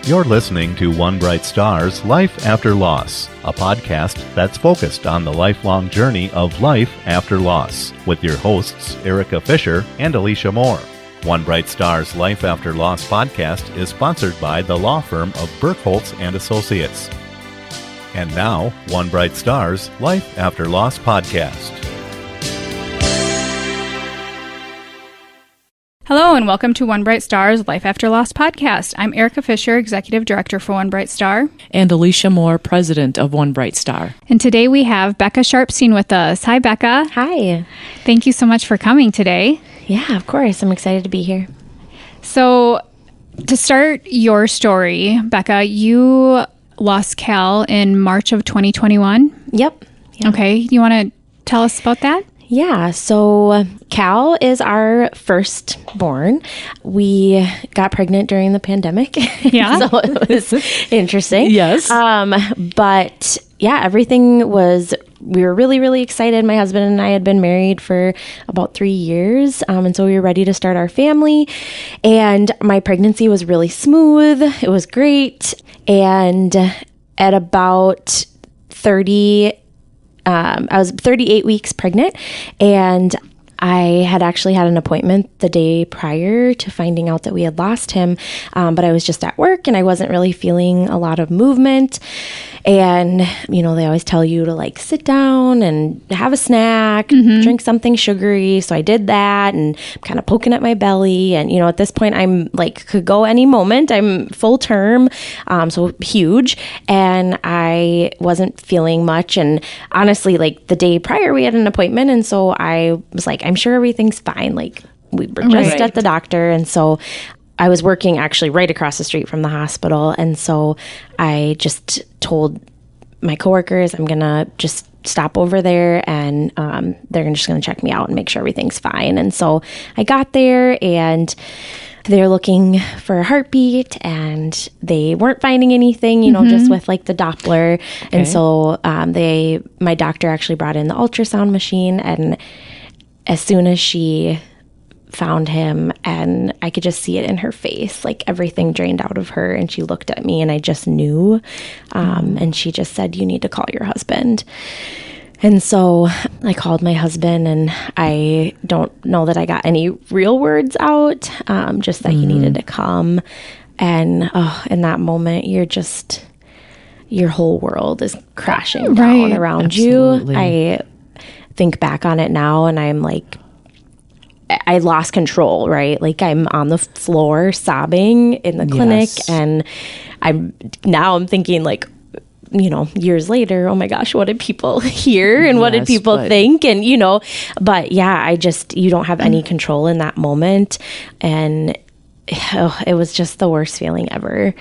You're listening to One Bright Star's Life After Loss, a podcast that's focused on the lifelong journey of life after loss, with your hosts Erica Fisher and Alicia Moore. One Bright Star's Life After Loss podcast is sponsored by the law firm of Burkholz and Associates. And now, One Bright Star's Life After Loss podcast. Hello and welcome to One Bright Star's Life After Loss podcast. I'm Erica Fisher, Executive Director for One Bright Star. And Alicia Moore, President of One Bright Star. And today we have Becca Sharpsteen with us. Hi, Becca. Hi. Thank you so much for coming today. Yeah, of course. I'm excited to be here. So, to start your story, Becca, you lost Cal in March of 2021. Yep. Okay. You want to tell us about that? Yeah, so Cal is our firstborn. We got pregnant during the pandemic. Yeah. So it was interesting. Yes. But yeah, we were really, really excited. My husband and I had been married for about 3 years. And so we were ready to start our family. And my pregnancy was really smooth. It was great. And at about I was 38 weeks pregnant, and I had actually had an appointment the day prior to finding out that we had lost him, but I was just at work and I wasn't really feeling a lot of movement. And, you know, they always tell you to like sit down and have a snack, drink something sugary. So I did that and I'm kind of poking at my belly. And, you know, at this point I'm like, could go any moment. I'm full term, so huge. And I wasn't feeling much. And honestly, like the day prior we had an appointment. And so I was like, I'm sure everything's fine. Like we were just at the doctor. And so I was working actually right across the street from the hospital. And so I just told my coworkers, I'm going to just stop over there and they're just going to check me out and make sure everything's fine. And so I got there and they're looking for a heartbeat and they weren't finding anything, you know, just with like the Doppler. Okay. And so my doctor actually brought in the ultrasound machine, and as soon as she found him, and I could just see it in her face, like everything drained out of her, and she looked at me and I just knew, and she just said, you need to call your husband. And so I called my husband, and I don't know that I got any real words out, just that he needed to come. And in that moment, your whole world is crashing down around Absolutely. you. I think back on it now and I'm like, I lost control, right? Like I'm on the floor sobbing in the clinic, and I'm thinking like, you know, years later, oh my gosh, what did people hear and what did people think? And, you know, but yeah, you don't have any control in that moment. And it was just the worst feeling ever.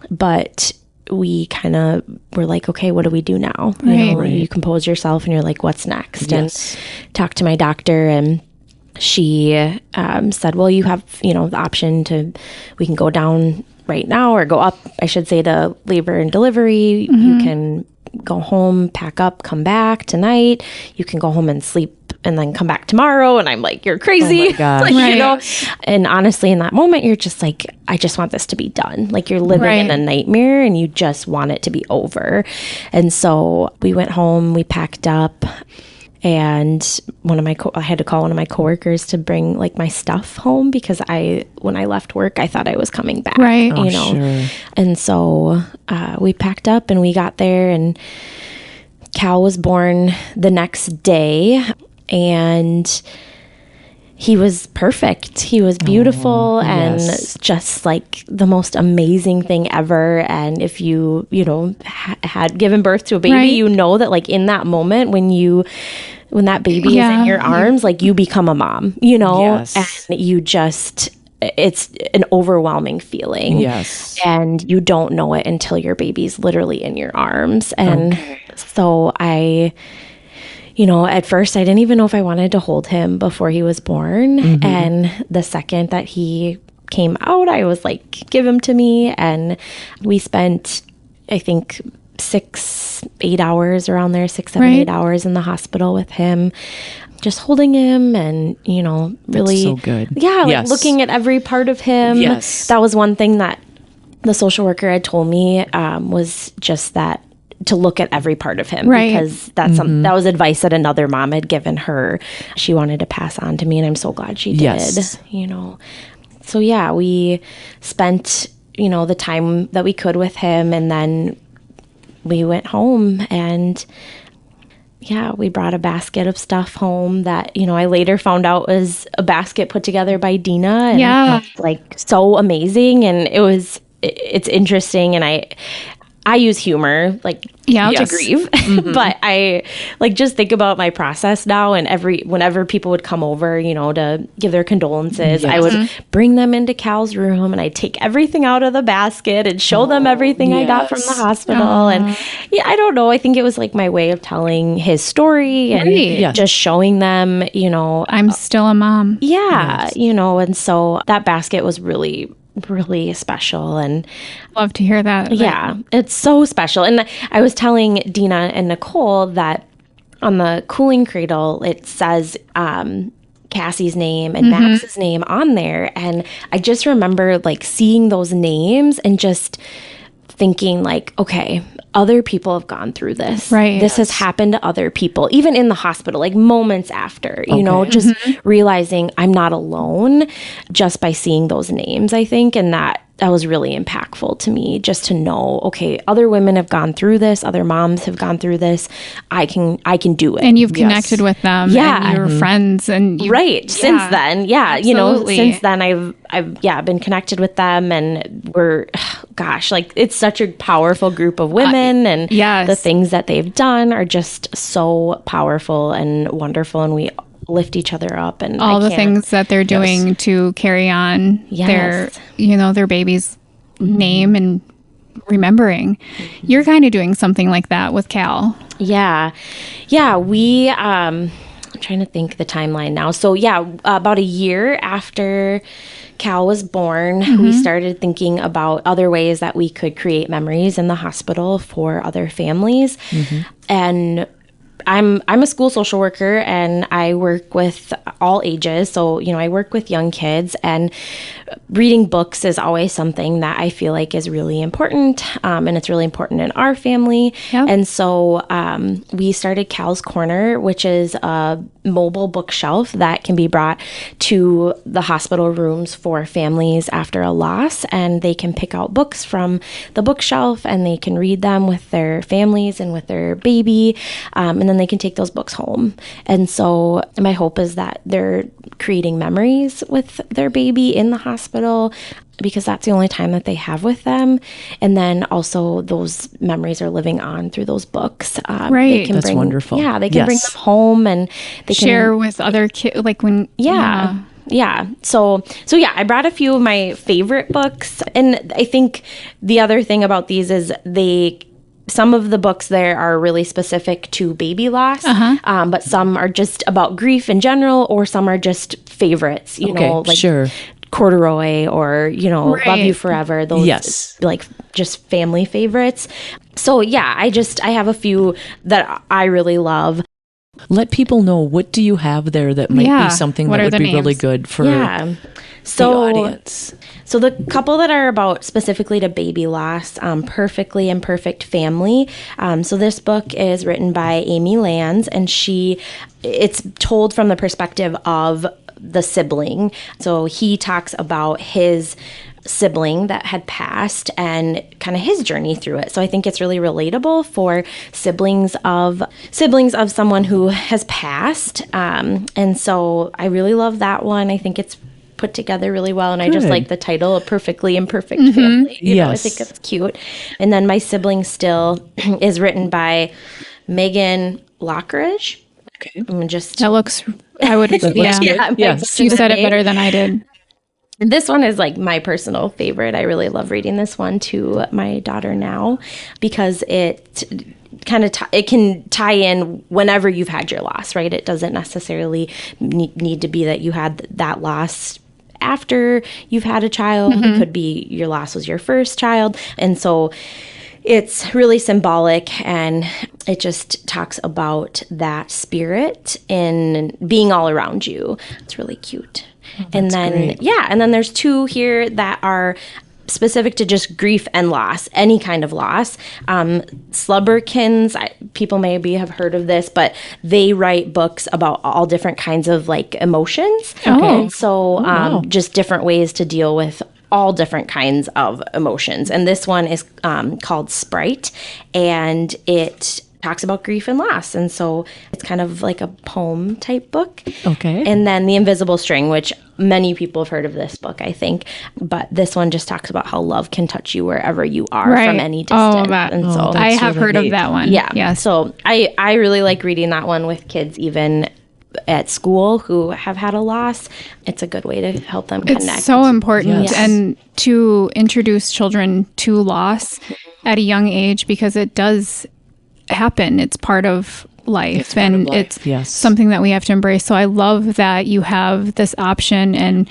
But we kind of were like, okay, what do we do now? You compose yourself and you're like, what's next? Yes. And talked to my doctor, and she said, well, you have, you know, the option we can go down right now, or go up, I should say, to labor and delivery. You can go home, pack up, come back tonight. You can go home and sleep and then come back tomorrow. And I'm like, you're crazy. Oh my gosh. Like, you know, and honestly, in that moment, you're just like, I just want this to be done. Like you're living in a nightmare and you just want it to be over. And so we went home, we packed up. And I had to call one of my coworkers to bring like my stuff home, because when I left work, I thought I was coming back, you know? Sure. And so we packed up and we got there, and Cal was born the next day, and he was perfect. He was beautiful and just like the most amazing thing ever. And if you know, had given birth to a baby, you know that like in that moment when that baby is in your arms, like you become a mom, you know, and you just, it's an overwhelming feeling. Yes. And you don't know it until your baby's literally in your arms. And so you know, at first I didn't even know if I wanted to hold him before he was born. And the second that he came out, I was like, give him to me. And we spent, I think, 6-8 hours around there, 6-8 hours in the hospital with him, just holding him and, you know, really, that's so good. Yeah, like looking at every part of him. Yes. That was one thing that the social worker had told me was just that to look at every part of him, Right. because that's that was advice that another mom had given her. She wanted to pass on to me, and I'm so glad she did. Yes. So yeah, we spent the time that we could with him, and then we went home, and yeah, we brought a basket of stuff home that I later found out was a basket put together by Dina, and Yeah. like so amazing, and it's interesting, and I use humor Yeah. to grieve, but I just think about my process now, and whenever people would come over, to give their condolences, I would bring them into Cal's room, and I'd take everything out of the basket and show them everything I got from the hospital. And yeah, I don't know, I think it was like my way of telling his story and Right. Yes. just showing them, I'm still a mom. yeah, and so that basket was really, really special. And Love to hear that. yeah, it's so special. And I was telling Dina and Nicole that on the cooling cradle, it says Cassie's name and Max's name on there. And I just remember seeing those names and just thinking okay, other people have gone through this. Right. This has happened to other people, even in the hospital, moments after, just realizing I'm not alone just by seeing those names, I think. And that was really impactful to me, just to know, okay, other women have gone through this, other moms have gone through this. I can do it. And you've connected with them. Yeah. And you're friends. And you, right. Since then. Yeah. Absolutely. Since then I've been connected with them, and we're, gosh, it's such a powerful group of women, and yes. the things that they've done are just so powerful and wonderful, and we lift each other up, and all the things that they're doing to carry on their, their baby's name and remembering. You're kind of doing something like that with Cal. Yeah. We, I'm trying to think the timeline now. So yeah, about a year after Cal was born, we started thinking about other ways that we could create memories in the hospital for other families. And I'm a school social worker, and I work with all ages. So, I work with young kids, and reading books is always something that I feel like is really important. And it's really important in our family. Yep. And so we started Cal's Corner, which is a mobile bookshelf that can be brought to the hospital rooms for families after a loss. And they can pick out books from the bookshelf, and they can read them with their families and with their baby. And then they can take those books home. And so my hope is that they're creating memories with their baby in the hospital, because that's the only time that they have with them. And then also those memories are living on through those books. Right. They can That's wonderful. Yeah, they can bring them home, and they Share can with other kids, when... Yeah. So yeah, I brought a few of my favorite books. And I think the other thing about these is some of the books there are really specific to baby loss, but some are just about grief in general, or some are just favorites, sure. Corduroy, or, Right. Love You Forever. Those, Yes. just family favorites. So yeah, I have a few that I really love. Let people know, what do you have there that might Yeah. be something What that are would the be really names? good for Yeah. the audience? So the couple that are about specifically to baby loss, Perfectly Imperfect Family. So this book is written by Amy Lands, and it's told from the perspective of the sibling. So he talks about his sibling that had passed and kind of his journey through it. So I think it's really relatable for siblings of someone who has passed. And so I really love that one. I think it's put together really well, and I just Good. like the title, A Perfectly Imperfect Family. I Yes. think it's cute. And then My Sibling Still is written by Megan Lockridge. Okay. I'm just That looks... I would... yeah. Yes. You said it better than I did. This one is my personal favorite. I really love reading this one to my daughter now, because it kind of it can tie in whenever you've had your loss, right? It doesn't necessarily need to be that you had that loss after you've had a child. It could be your loss was your first child. And so it's really symbolic, and it just talks about that spirit in being all around you. It's really cute. And then, great. and then there's two here that are specific to just grief and loss, any kind of loss. Slubberkins, people maybe have heard of this, but they write books about all different kinds of like emotions. Okay. And so just different ways to deal with all different kinds of emotions. And this one is called Sprite, and it talks about grief and loss. And so it's kind of like a poem type book. Okay. And then The Invisible String, which many people have heard of this book, I think. But this one just talks about how love can touch you wherever you are from any distance. And so I have heard of that one. Yeah. So I really like reading that one with kids, even at school, who have had a loss. It's a good way to help them connect. It's so important Yes. and to introduce children to loss at a young age, because it does happen. It's part of life, it's Yes. something that we have to embrace. So I love that you have this option, and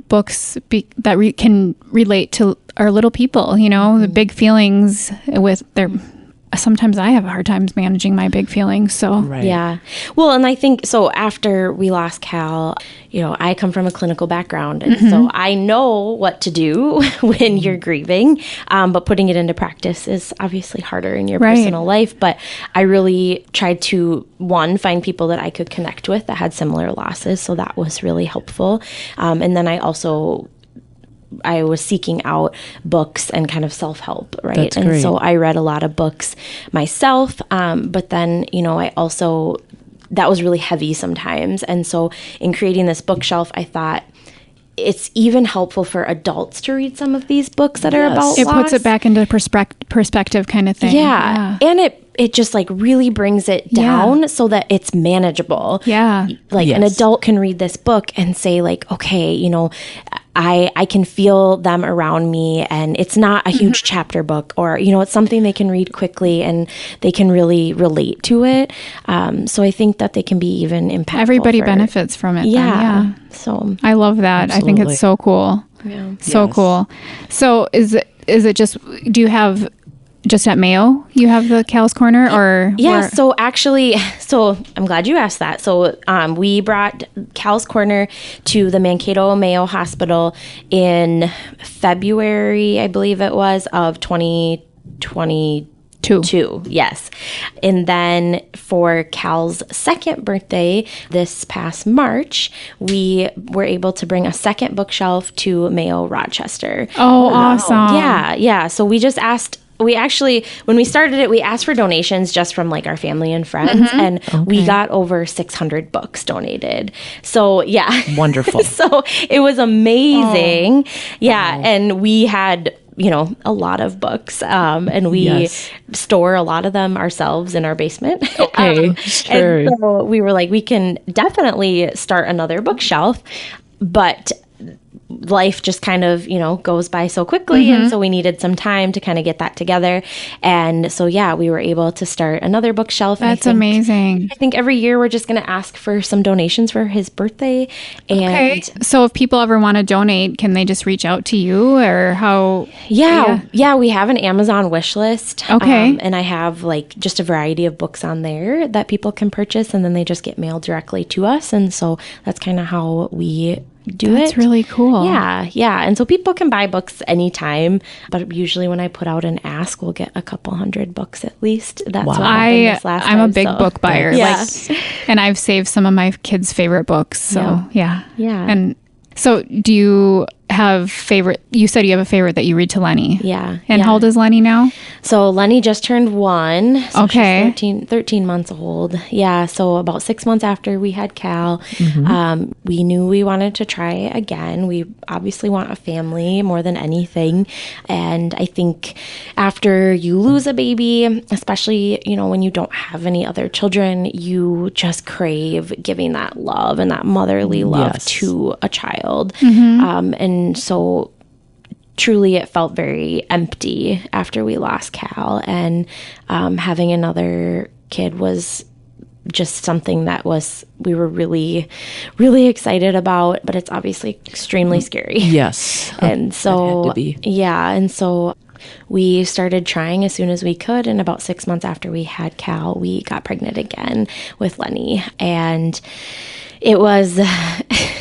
books that can relate to our little people, the big feelings with their. Sometimes I have a hard time managing my big feelings. So Right. Yeah. Well, and I think so after we lost Cal, I come from a clinical background. And so I know what to do when you're grieving. But putting it into practice is obviously harder in your personal life. But I really tried to, one, find people that I could connect with that had similar losses. So that was really helpful. And then I was seeking out books and kind of self-help, right? That's and great. so I read a lot of books myself, but then, I also, that was really heavy sometimes. And so in creating this bookshelf, I thought it's even helpful for adults to read some of these books that are about it loss. puts it back into perspective kind of thing. Yeah. And it just like really brings it down so that it's manageable. Yeah. Like an adult can read this book and say like, okay, I can feel them around me, and it's not a huge chapter book, or, it's something they can read quickly and they can really relate to it. So I think that they can be even impactful. Everybody benefits from it. Yeah. Then, So I love that. Absolutely. I think it's so cool. Yeah. So Yes. cool. So is it just, do you have just at Mayo, you have the Cal's Corner, or? Yeah, where- so actually, I'm glad you asked that. So we brought Cal's Corner to the Mankato Mayo Hospital in February, I believe it was, of 2022. Yes. And then for Cal's second birthday this past March, we were able to bring a second bookshelf to Mayo Rochester. Oh, awesome. Yeah. So we just asked. We actually, when we started it, we asked for donations just from like our family and friends, and we got over 600 books donated. So yeah, Wonderful. so it was amazing. And we had, a lot of books, and we store a lot of them ourselves in our basement. Okay, sure. And so we were like, we can definitely start another bookshelf, but life just kind of, goes by so quickly. And so we needed some time to kind of get that together. And so, we were able to start another bookshelf. That's amazing. I think every year we're just going to ask for some donations for his birthday. And So if people ever want to donate, can they just reach out to you, or how? Yeah, we have an Amazon wish list. Okay. And I have like just a variety of books on there that people can purchase, and then they just get mailed directly to us. And so that's kind of how we do it. That's really cool. Yeah. And so people can buy books anytime, but usually when I put out an ask, we'll get a couple hundred books at least. That's what happened this last I'm time, a big so. book buyer. Yeah. And I've saved some of my kids' favorite books. So yeah. Yeah. So do you have favorite? You said you have a favorite that you read to Lenny. Yeah. And how old is Lenny now? So Lenny just turned 1. So Okay. She's 13 months old. Yeah. So about 6 months after we had Cal, we knew we wanted to try again. We obviously want a family more than anything. And I think after you lose a baby, especially, when you don't have any other children, you just crave giving that love and that motherly love to a child. And so truly it felt very empty after we lost Cal, and having another kid was just something that we were really, really excited about, but it's obviously extremely scary. Yes. And so, It had to be. and so we started trying as soon as we could, and about 6 months after we had Cal, we got pregnant again with Lenny, and it was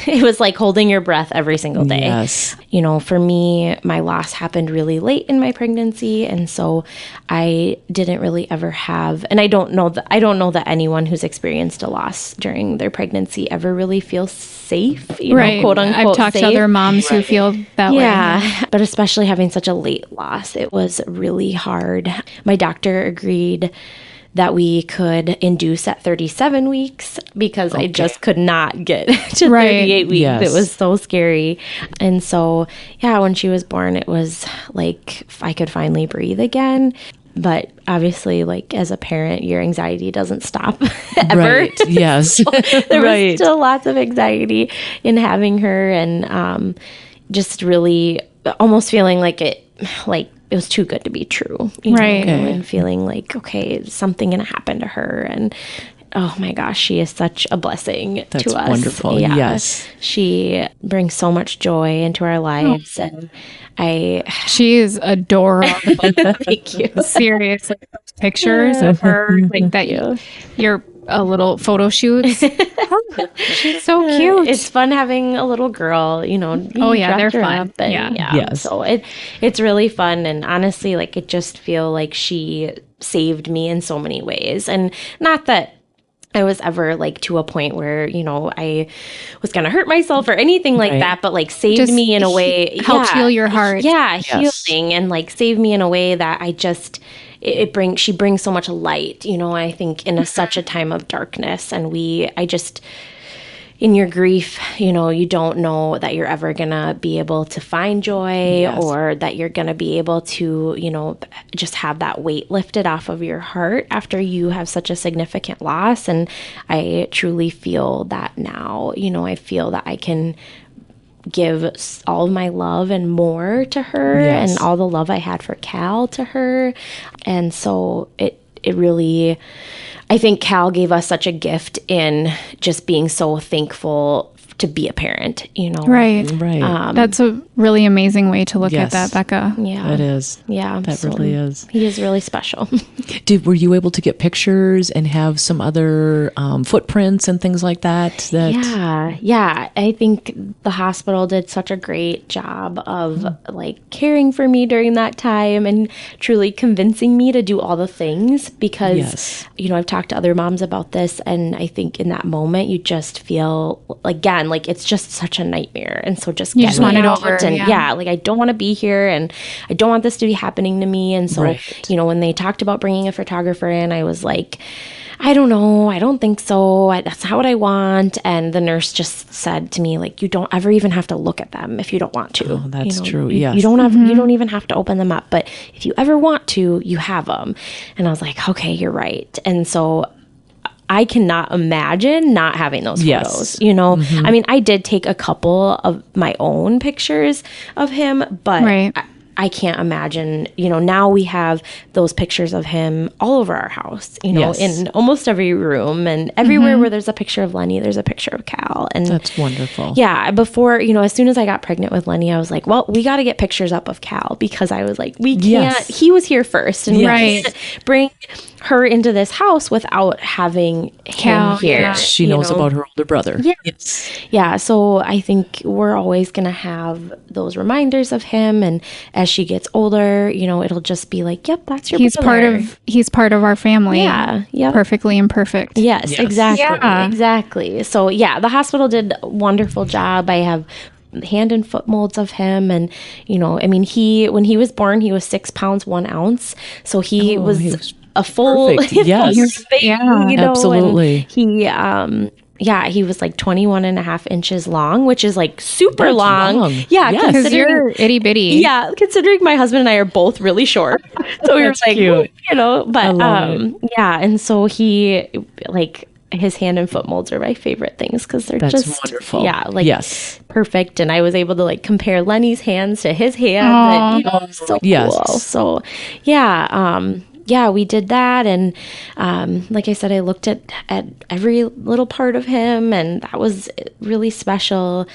it was like holding your breath every single day. Yes. You know, for me, my loss happened really late in my pregnancy. And so I didn't really ever have, and I don't know that anyone who's experienced a loss during their pregnancy ever really feels safe, you know, quote unquote. I've talked safe. to other moms who feel that way. Yeah, but especially having such a late loss, it was really hard. My doctor agreed that we could induce at 37 weeks because I just could not get to 38 weeks. Yes. It was so scary. And so, yeah, when she was born, it was like I could finally breathe again. But obviously, like as a parent, your anxiety doesn't stop ever. Right. Yes. So there Right. was still lots of anxiety in having her, and just really almost feeling like it was too good to be true, you know, Right. and feeling like, okay, is something going to happen to her. And oh my gosh, she is such a blessing That's to us. wonderful. Yeah. Yes. She brings so much joy into our lives. And She is adorable. thank you. Seriously, those pictures of her, like that your little photo shoots. She's so cute. It's fun having a little girl, you know. Oh, yeah, dress they're her fun. up and, Yeah. Yes. So it's really fun, and honestly, like it just feel like she saved me in so many ways, and not that I was ever like to a point where, you know, I was going to hurt myself or anything like that, but like saved Just me in a way. helped heal your heart. Yeah, Yes. healing, and like saved me in a way that I just, she brings so much light, you know, I think in such a time of darkness. And in your grief, you know, you don't know that you're ever going to be able to find joy or that you're going to be able to, you know, just have that weight lifted off of your heart after you have such a significant loss. And I truly feel that now, you know, I feel that I can give all of my love and more to her, and all the love I had for Cal to her. And so it really, I think Cal gave us such a gift in just being so thankful to be a parent, you know. Right. That's a really amazing way to look at that, Becca. Yeah. It is. Yeah. That really is. He is really special. Were you able to get pictures and have some other footprints and things like that? Yeah. I think the hospital did such a great job of like caring for me during that time and truly convincing me to do all the things because, you know, I've talked to other moms about this, and I think in that moment you just feel again, like it's just such a nightmare. And so just you just want it over. And like I don't want to be here, and I don't want this to be happening to me. And so, you know, when they talked about bringing a photographer in, I was like, I don't know. I don't think so. That's not what I want. And the nurse just said to me, like, you don't ever even have to look at them if you don't want to. Oh, that's true. You don't even have to open them up. But if you ever want to, you have them. And I was like, okay, you're right. And so I cannot imagine not having those photos, you know? I mean, I did take a couple of my own pictures of him, but I can't imagine, you know, now we have those pictures of him all over our house, you know, in almost every room, and everywhere where there's a picture of Lenny, there's a picture of Cal. And that's wonderful. Yeah. Before, you know, as soon as I got pregnant with Lenny, I was like, well, we got to get pictures up of Cal, because I was like, we can't, he was here first, and we can't bring her into this house without having him here. She knows about her older brother. Yeah. So I think we're always going to have those reminders of him. And as she gets older, you know, it'll just be like, yep, that's your brother. He's part of our family. Yeah. Perfectly imperfect. Yes. Exactly. So yeah, the hospital did a wonderful job. I have hand and foot molds of him, and you know, I mean, when he was born, he was 6 pounds 1 ounce, so he was a full perfect. Yes. baby, you know, absolutely. And he was like 21 and a half inches long, which is like super long. Yeah, because you're itty bitty. Yeah, considering my husband and I are both really short, so we were like, cute. You know, but yeah, and so he like. His hand and foot molds are my favorite things because they're just wonderful. Yeah, like perfect. And I was able to like compare Lenny's hands to his hands. And, you know, so cool. So yeah, yeah, we did that. And like I said, I looked at every little part of him, and that was really special.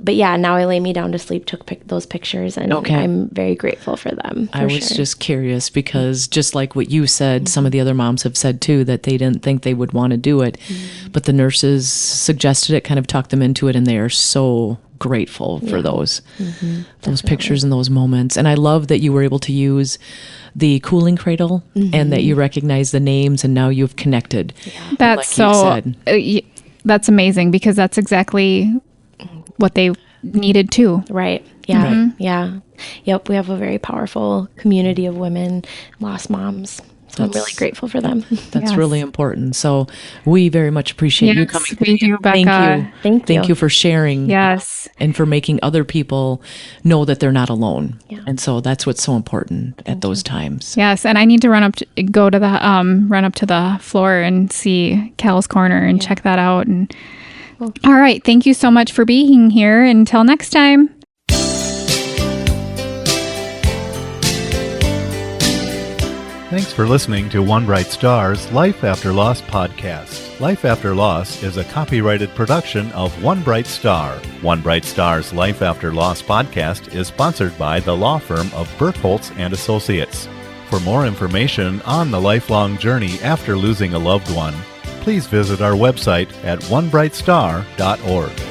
But yeah, now I lay me down to sleep, took those pictures, and I'm very grateful for them. I was just curious because just like what you said, some of the other moms have said too, that they didn't think they would want to do it, but the nurses suggested it, kind of talked them into it, and they are so grateful for those pictures and those moments. And I love that you were able to use the cooling cradle and that you recognize the names, and now you've connected. Yeah. That's amazing, because that's exactly what they needed too. Right. Yeah. Yeah. Yep. We have a very powerful community of women, lost moms. So I'm really grateful for them. That's really important. So we very much appreciate you coming. Thank you, Becca. Thank you for sharing. Yes. And for making other people know that they're not alone. Yeah. And so that's what's so important at those times. Yes. And I need to run up to the floor and see Cal's Corner and check that out. And all right. Thank you so much for being here. Until next time. Thanks for listening to One Bright Star's Life After Loss podcast. Life After Loss is a copyrighted production of One Bright Star. One Bright Star's Life After Loss podcast is sponsored by the law firm of Burkholz and Associates. For more information on the lifelong journey after losing a loved one, please visit our website at onebrightstar.org.